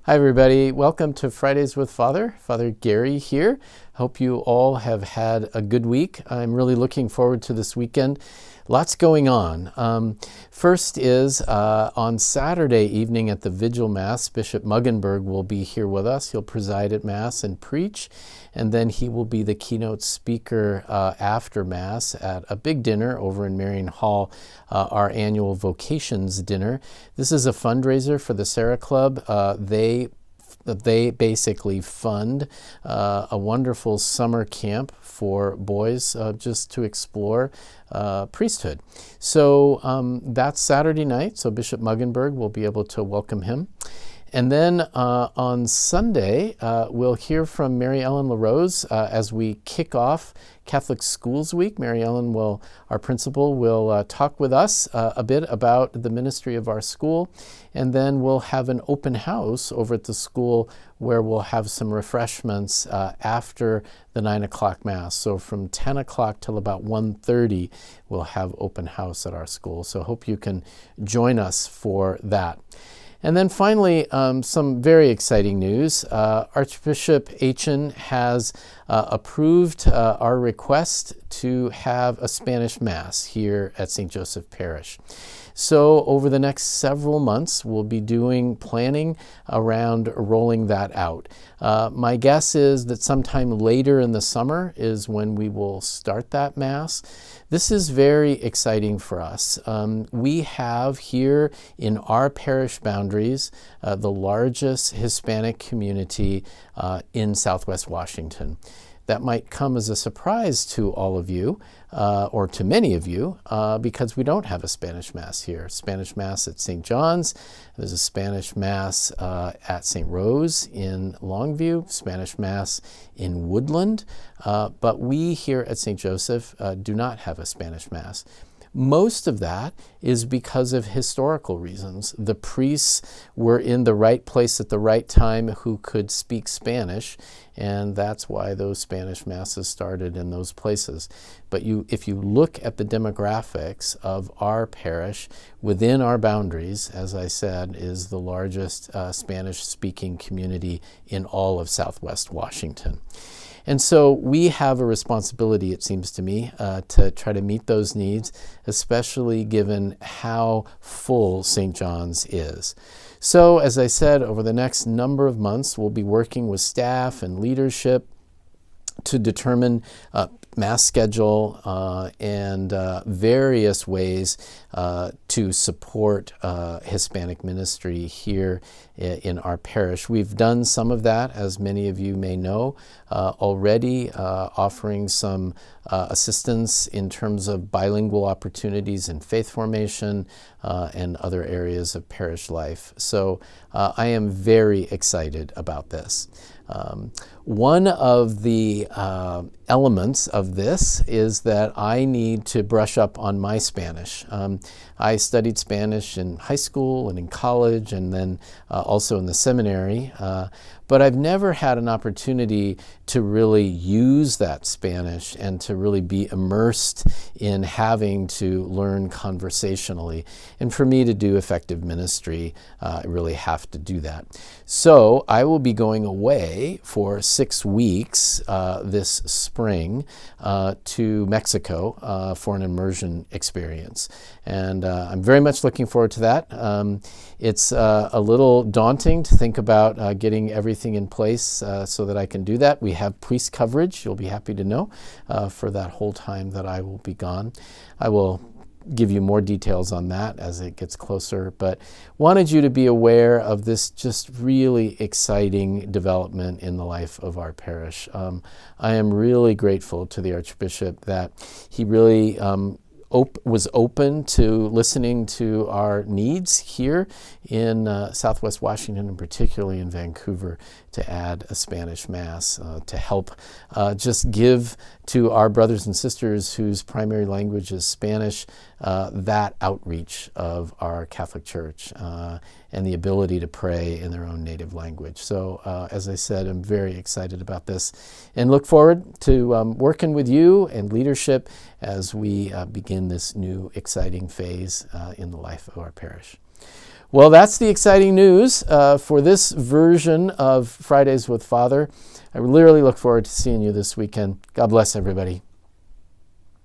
Hi, everybody. Welcome to Fridays with Father. Father Gary here. Hope you all have had a good week. I'm really looking forward to this weekend. Lots going on. First is on Saturday evening at the Vigil Mass, Bishop Muggenberg will be here with us. He'll preside at Mass and preach, and then he will be the keynote speaker after Mass at a big dinner over in Marion Hall, our annual Vocations Dinner. This is a fundraiser for the Sarah Club. They basically fund a wonderful summer camp for boys just to explore priesthood. So that's Saturday night, so Bishop Muggenberg will be able to welcome him. And then on Sunday, we'll hear from Mary Ellen LaRose as we kick off Catholic Schools Week. Mary Ellen, our principal, will talk with us a bit about the ministry of our school. And then we'll have an open house over at the school where we'll have some refreshments after the 9 o'clock Mass. So from 10 o'clock till about 1:30, we'll have open house at our school. So hope you can join us for that. And then finally, some very exciting news. Archbishop Achen has approved our request to have a Spanish Mass here at St. Joseph Parish. So over the next several months, we'll be planning around rolling that out. My guess is that sometime later in the summer is when we will start that Mass. This is very exciting for us. We have here in our parish boundaries the largest Hispanic community in Southwest Washington. That might come as a surprise to all of you, or to many of you, because we don't have a Spanish Mass here. Spanish Mass at St. John's, there's a Spanish Mass at St. Rose in Longview, Spanish Mass in Woodland, but we here at St. Joseph do not have a Spanish Mass. Most of that is because of historical reasons. The priests were in the right place at the right time who could speak Spanish, and that's why those Spanish Masses started in those places. But if you look at the demographics of our parish, within our boundaries, as I said, is the largest Spanish-speaking community in all of Southwest Washington. And so we have a responsibility, it seems to me, to try to meet those needs, especially given how full St. John's is. So, as I said, over the next number of months, we'll be working with staff and leadership to determine Mass schedule and various ways to support Hispanic ministry here in our parish. We've done some of that, as many of you may know, already, offering some assistance in terms of bilingual opportunities in faith formation and other areas of parish life. So I am very excited about this. One of the elements of this is that I need to brush up on my Spanish. I studied Spanish in high school and in college and then also in the seminary, but I've never had an opportunity to really use that Spanish and to really be immersed in having to learn conversationally. And for me to do effective ministry, I really have to do that. So I will be going away for 6 weeks this spring to Mexico for an immersion experience. And I'm very much looking forward to that. It's a little daunting to think about getting everything in place so that I can do that. We have priest coverage, you'll be happy to know, for that whole time that I will be gone. I will give you more details on that as it gets closer, but wanted you to be aware of this just really exciting development in the life of our parish. I am really grateful to the Archbishop that he really was open to listening to our needs here in Southwest Washington, and particularly in Vancouver, to add a Spanish Mass to help just give to our brothers and sisters whose primary language is Spanish that outreach of our Catholic Church and the ability to pray in their own native language. So as I said, I'm very excited about this and look forward to working with you and leadership as we begin this new exciting phase in the life of our parish. Well, that's the exciting news for this version of Fridays with Father. I really look forward to seeing you this weekend. God bless everybody.